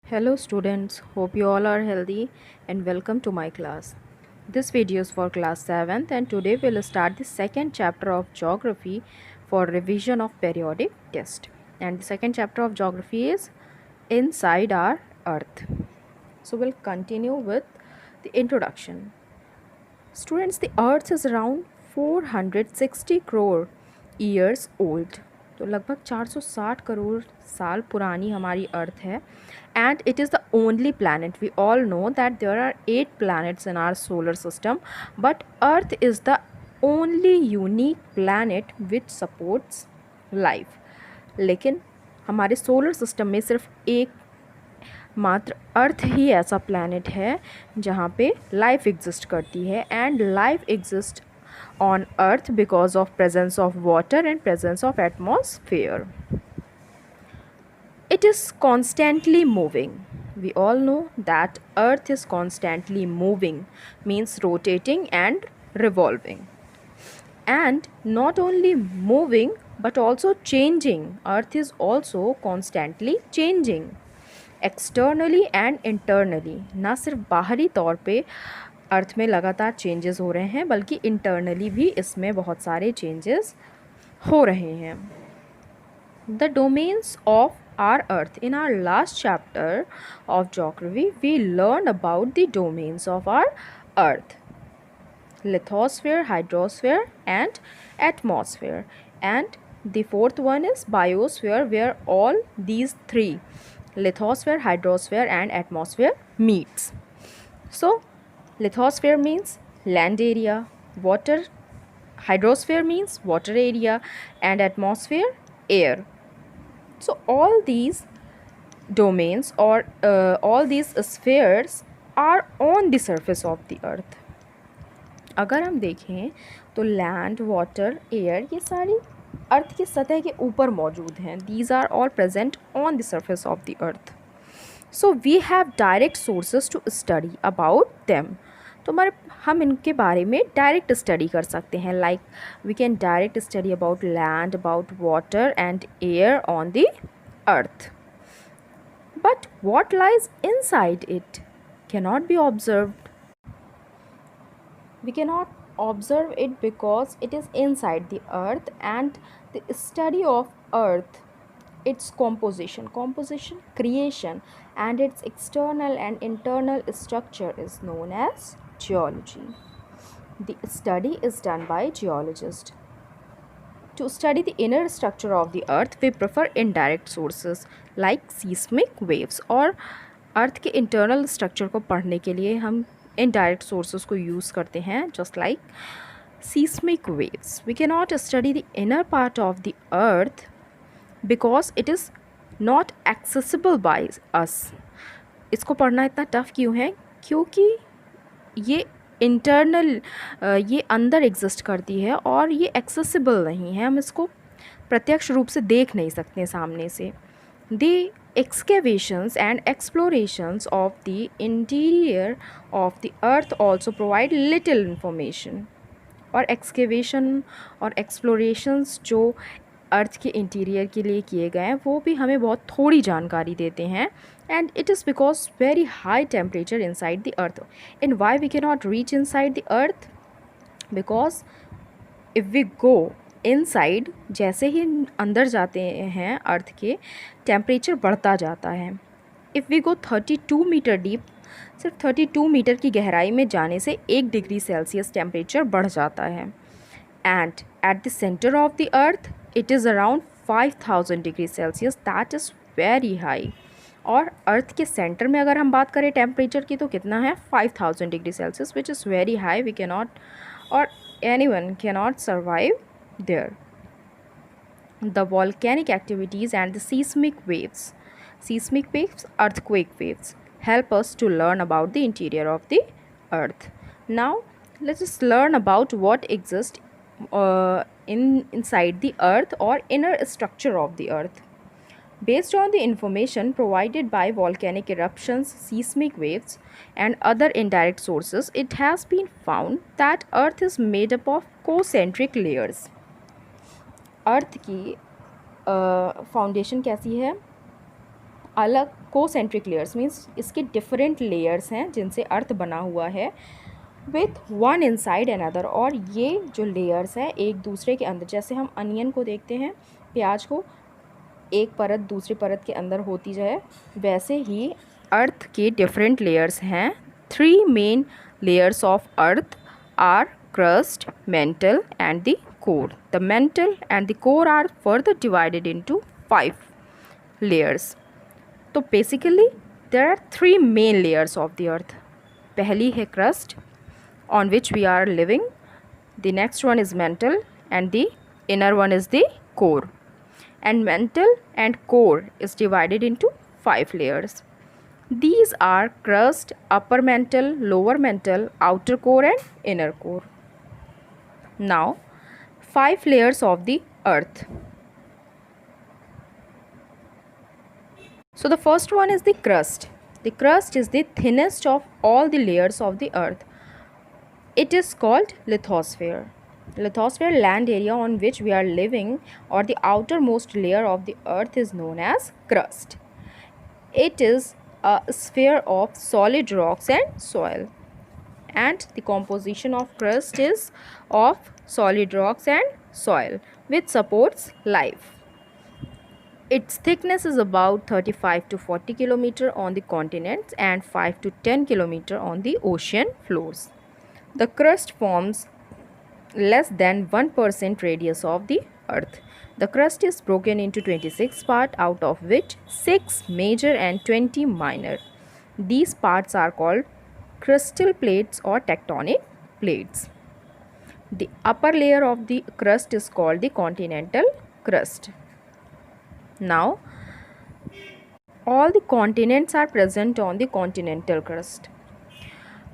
Hello students, hope you all are healthy and welcome to my class. This video is for class 7th and today we'll start the second chapter of geography for revision of periodic test. And the second chapter of geography is inside our earth. So we'll continue with the introduction. Students, the earth is around 460 crore years old. तो लगभग 460 करोड़ साल पुरानी हमारी अर्थ है and it is the only planet. We all know that there are 8 planets in our solar system, but earth is the only unique planet which supports life. लेकिन हमारे solar system में सिर्फ एक मात्र अर्थ ही ऐसा प्लैनेट है जहाँ पे लाइफ एग्जिस्ट करती है and life exist on earth because of presence of water and presence of atmosphere. It is constantly moving. We all know that earth is constantly moving, means rotating and revolving, and not only moving but also changing. Earth is also constantly changing externally and internally. ना सिर्फ बाहरी तौर पे अर्थ में लगातार changes हो रहे हैं बल्कि इंटरनली भी इसमें बहुत सारे चेंजेस हो रहे हैं. The domains of our earth. In our last chapter of geography, we learned about the domains of our earth: lithosphere, hydrosphere and atmosphere, and the fourth one is biosphere, where all these three, lithosphere, hydrosphere and atmosphere, meets. So lithosphere means land area, water, hydrosphere means water area and atmosphere air. So all these domains or all these spheres are on the surface of the earth. अगर हम देखें तो land, water, air ये सारी अर्थ की सतह के ऊपर मौजूद हैं. These are all present on the surface of the earth. So we have direct sources to study about them. तो हम इनके बारे में डायरेक्ट स्टडी कर सकते हैं. Like we can direct study about land, about water and air on the earth. But what lies inside it cannot be observed. We cannot observe it because it is inside the earth, and the study of earth, its composition, creation and its external and internal structure is known as geology. The study is done by geologists. To study the inner structure of the earth, we prefer indirect sources like seismic waves. और अर्थ के internal structure को पढ़ने के लिए हम indirect sources को use करते हैं, just like seismic waves. We cannot study the inner part of the earth because it is not accessible by us. इसको पढ़ना इतना टफ क्यों है? क्योंकि ये इंटरनल ये अंदर एग्जिस्ट करती है और ये एक्सेसिबल नहीं है. हम इसको प्रत्यक्ष रूप से देख नहीं सकते सामने से. The excavations and explorations of the interior of the earth also provide little information. और एक्सकेवेशन और एक्सप्लोरेशंस जो अर्थ के इंटीरियर के लिए किए गए हैं वो भी हमें बहुत थोड़ी जानकारी देते हैं. And it is because very high temperature inside the earth. And why we can not reach inside the earth? Because if we go inside, जैसे ही अंदर जाते हैं अर्थ के, टेम्परेचर बढ़ता जाता है. If we go 32 metre deep, सिर्फ 32 मीटर की गहराई में जाने से 1 डिग्री सेल्सियस टेम्परेचर बढ़ जाता है. And at the centre of the earth it is around 5000 degree Celsius. That is very high. और अर्थ के सेंटर में अगर हम बात करें टेम्परेचर की तो कितना है? 5000 degree Celsius, which is very high. We can not, और anyone cannot survive there. The volcanic activities and the seismic waves, earthquake waves, help us to learn about the interior of the earth. Now let us learn about what exists inside the earth or inner structure of the earth. Based on the information provided by volcanic eruptions, seismic waves, and other indirect sources, it has been found that Earth is made up of concentric layers. अर्थ की foundation कैसी है? अलग concentric layers means इसके different layers हैं जिनसे अर्थ बना हुआ है विथ वन इनसाइड अनदर, और ये जो लेयर्स हैं एक दूसरे के अंदर, जैसे हम अनियन को देखते हैं, प्याज को, एक परत दूसरी परत के अंदर होती जाए, वैसे ही अर्थ के डिफरेंट लेयर्स हैं। 3 main layers of earth are crust, mantle and the core. The mantle and the core are further divided into 5 layers. तो basically there are 3 main layers of the earth. पहली है crust on which we are living. The next one is mantle and the inner one is the core. And mantle and core is divided into 5 layers. These are crust, upper mantle, lower mantle, outer core and inner core. Now, 5 layers of the earth. So the first one is the crust. The crust is the thinnest of all the layers of the earth. It is called lithosphere. Lithosphere, land area on which we are living, or the outermost layer of the earth, is known as crust. It is a sphere of solid rocks and soil, and the composition of crust is of solid rocks and soil which supports life. Its thickness is about 35 to 40 km on the continents and 5 to 10 km on the ocean floors. The crust forms less than 1% radius of the earth. The crust is broken into 26 parts, out of which 6 major and 20 minor. These parts are called crustal plates or tectonic plates. The upper layer of the crust is called the continental crust. Now, all the continents are present on the continental crust.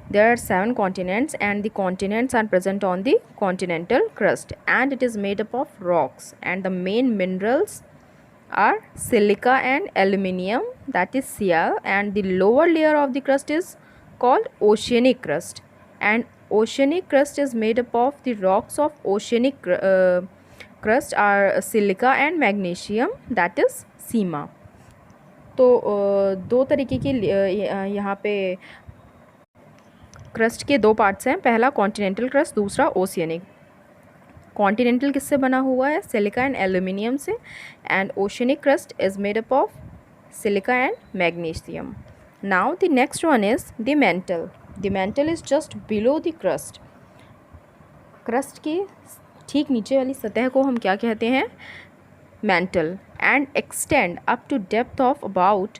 There are 7 continents and the continents are present on the continental crust, and it is made up of rocks, and the main minerals are silica and aluminium, that is Cl, and the lower layer of the crust is called oceanic crust, and oceanic crust is made up of the rocks of oceanic crust are silica and magnesium, that is सीमा. तो दो तरीके की यहाँ पे crust के 2 parts हैं, पहला continental crust, दूसरा ओशियनिक. कॉन्टिनेंटल किससे बना हुआ है? सिलिका एंड एल्यूमिनियम से, and oceanic crust is made up of silica and magnesium. Now the next one is the mental. The mental is just below the crust. Crust के ठीक नीचे वाली सतह को हम क्या कहते हैं? Mantle, and extend up to depth of about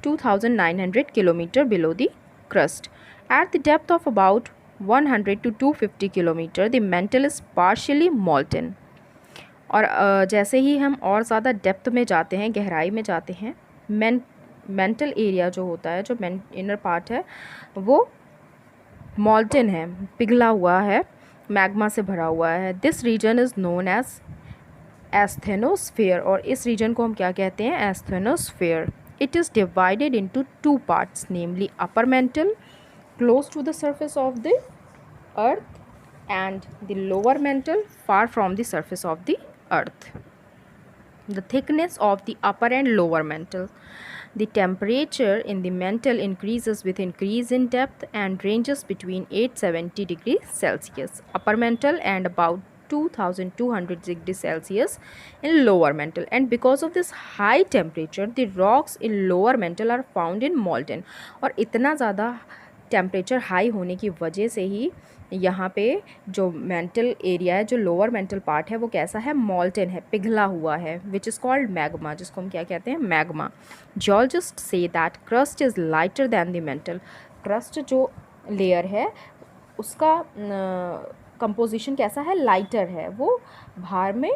2900 kilometre below the crust. At the depth of about 100 to 250 km, the mantle is partially molten. और जैसे ही हम और ज़्यादा डेप्थ में जाते हैं, गहराई में जाते हैं, मेंटल एरिया जो होता है, जो इनर पार्ट है, वो मॉल्टन है, पिघला हुआ है, मैग्मा से भरा हुआ है. This region is known as asthenosphere, और इस रीजन को हम क्या कहते हैं? Asthenosphere. It is divided into 2 parts, namely upper mantle close to the surface of the earth and the lower mantle far from the surface of the earth. The thickness of the upper and lower mantle. The temperature in the mantle increases with increase in depth and ranges between 870 degrees Celsius upper mantle and about 2200 degrees Celsius in lower mantle, and because of this high temperature the rocks in lower mantle are found in molten. और इतना ज़्यादा temperature high होने की वजह से ही यहाँ पे जो मेंटल एरिया है, जो लोअर मेंटल पार्ट है, वो कैसा है? मॉल्टन है, पिघला हुआ है, विच इज़ कॉल्ड मैग्मा, जिसको हम क्या कहते हैं? Magma. Geologist say that crust is lighter then the mental. Crust जो लेयर है उसका कंपोजिशन कैसा है? लाइटर है, वो भार में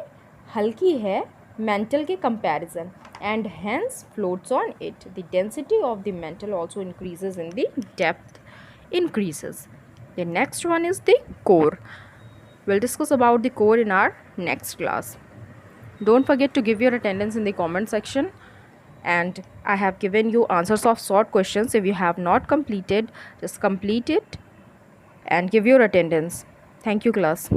हल्की है मेंटल के comparison, and hence floats on it. The density of the mental also increases in the depth increases. The next one is the core. We'll discuss about the core in our next class. Don't forget to give your attendance in the comment section, and I have given you answers of short questions. If you have not completed, just complete it and give your attendance. Thank you, class.